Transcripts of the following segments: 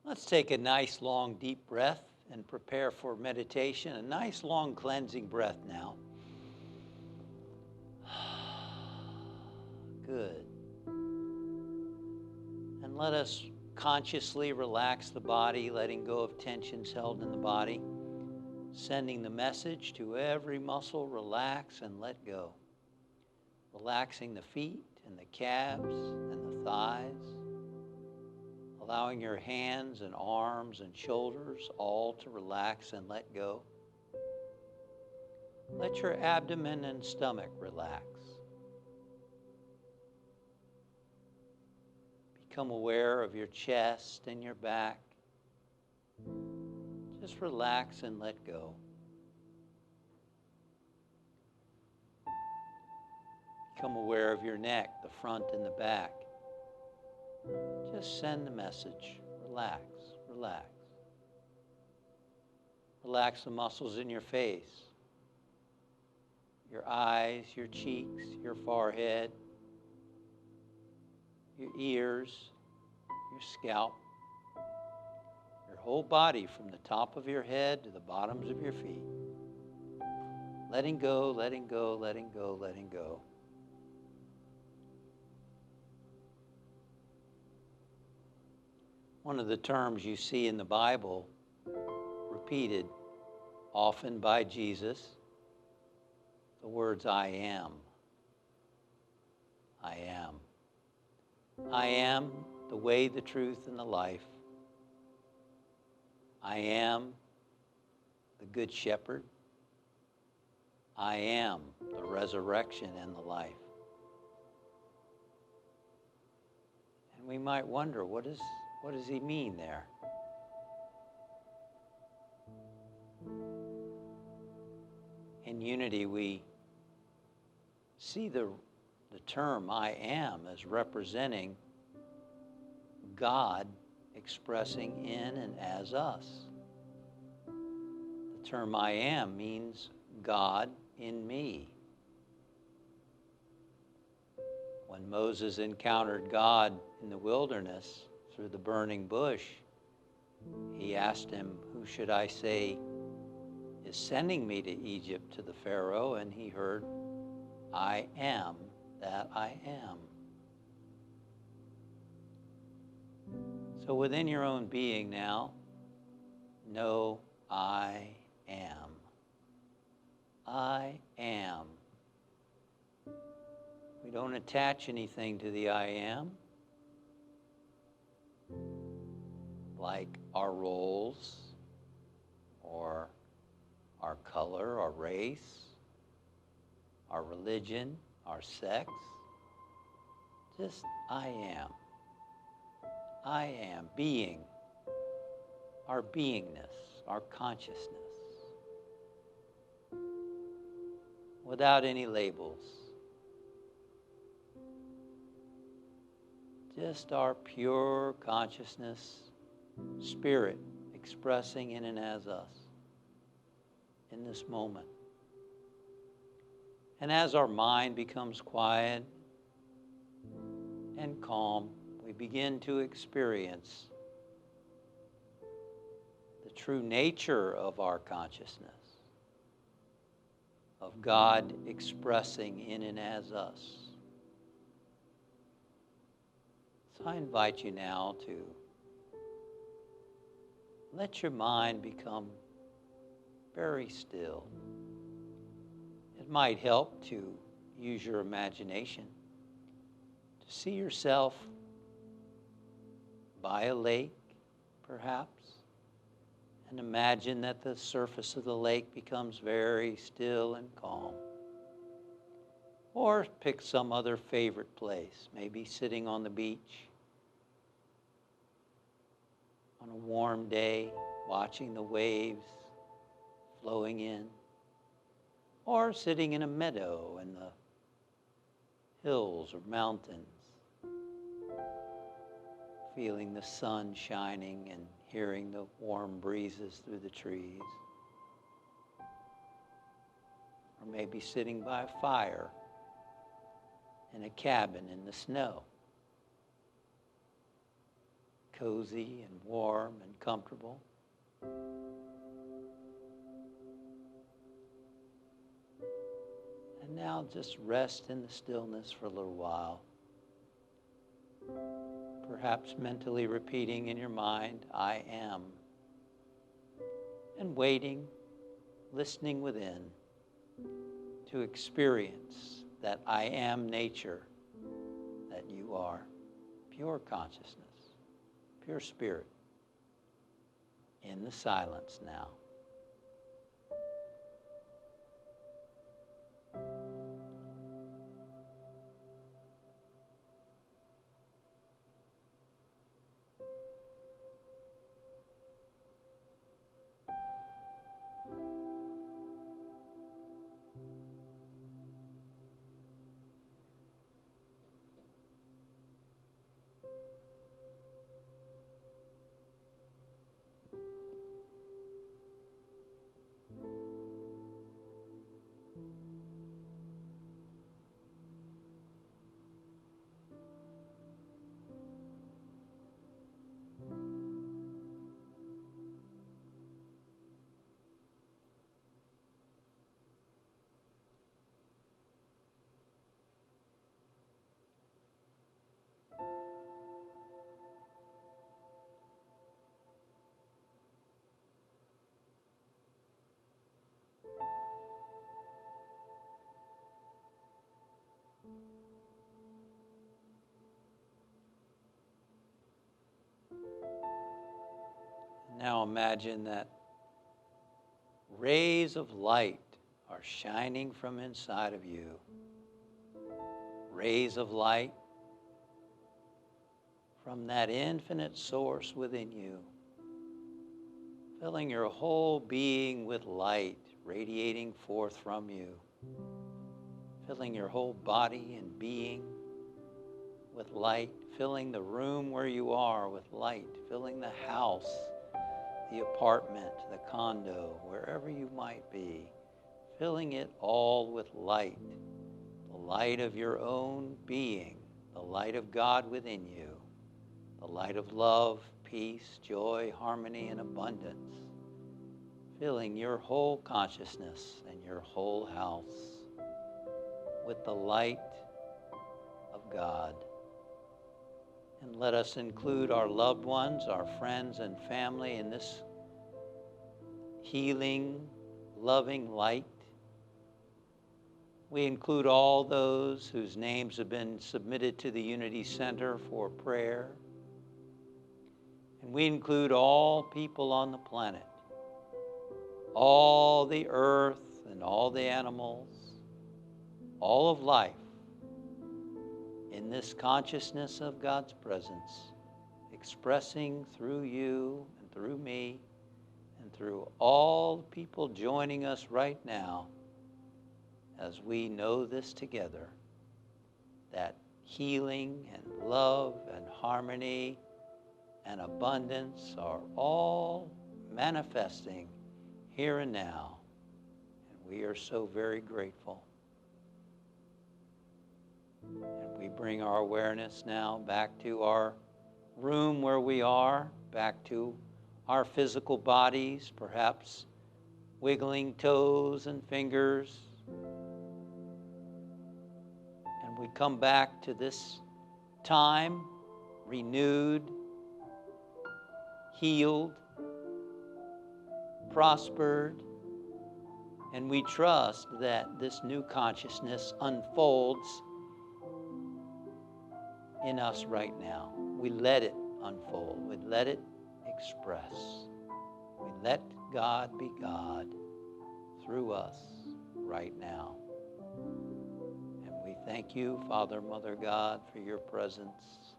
Let's take a nice, long, deep breath and prepare for meditation. A nice, long, cleansing breath now. Good. And let us consciously relax the body, letting go of tensions held in the body, sending the message to every muscle, relax and let go. Relaxing the feet and the calves and the thighs, allowing your hands and arms and shoulders all to relax and let go. Let your abdomen and stomach relax. Become aware of your chest and your back. Just relax and let go. Become aware of your neck, the front and the back. Just send the message. Relax, relax. Relax the muscles in your face, your eyes, your cheeks, your forehead, your ears, your scalp, your whole body from the top of your head to the bottoms of your feet. Letting go, letting go, letting go, letting go. One of the terms you see in the Bible repeated often by Jesus, the words I am. I am. I am the way, the truth, and the life. I am the Good Shepherd. I am the resurrection and the life. And we might wonder, what does he mean there? In unity, we see the term I am as representing God expressing in and as us. The term I am means God in me. When Moses encountered God in the wilderness through the burning bush, he asked him, who should I say is sending me to Egypt to the Pharaoh? And he heard, I am that I am. So within your own being now, know I am. I am. We don't attach anything to the I am, like our roles or our color, our race, our religion, our sex. Just I am. I am being, our beingness, our consciousness, without any labels. Just our pure consciousness, spirit expressing in and as us in this moment. And as our mind becomes quiet and calm, we begin to experience the true nature of our consciousness, of God expressing in and as us. So I invite you now to let your mind become very still. It might help to use your imagination to see yourself by a lake, perhaps, and imagine that the surface of the lake becomes very still and calm. Or pick some other favorite place, maybe sitting on the beach on a warm day, watching the waves flowing in, or sitting in a meadow in the hills or mountains, feeling the sun shining and hearing the warm breezes through the trees. Or maybe sitting by a fire in a cabin in the snow. cozy and warm and comfortable. And now just rest in the stillness for a little while. Perhaps mentally repeating in your mind, I am. And waiting, listening within to experience that I am nature, that you are pure consciousness, pure spirit, in the silence now. Now imagine that rays of light are shining from inside of you. Rays of light from that infinite source within you, filling your whole being with light, radiating forth from you, filling your whole body and being with light, filling the room where you are with light, filling the house, the apartment, the condo, wherever you might be, filling it all with light, the light of your own being, the light of God within you, the light of love, peace, joy, harmony, and abundance, filling your whole consciousness and your whole house with the light of God. And let us include our loved ones, our friends and family in this healing, loving light. We include all those whose names have been submitted to the Unity Center for prayer. And we include all people on the planet, all the earth and all the animals, all of life, in this consciousness of God's presence, expressing through you and through me and through all the people joining us right now as we know this together, that healing and love and harmony and abundance are all manifesting here and now. And we are so very grateful. And we bring our awareness now back to our room where we are, back to our physical bodies, perhaps wiggling toes and fingers. And we come back to this time renewed, healed, prospered, and we trust that this new consciousness unfolds in us right now. We let it unfold. We let it express. We let God be God through us right now. And we thank you, Father, Mother God, for your presence.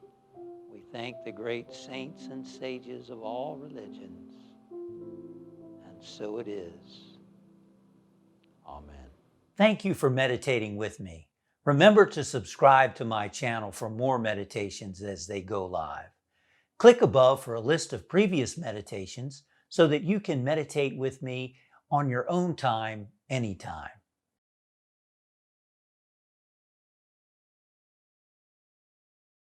We thank the great saints and sages of all religions. And so it is. Amen. Thank you for meditating with me. Remember to subscribe to my channel for more meditations as they go live. Click above for a list of previous meditations so that you can meditate with me on your own time, anytime.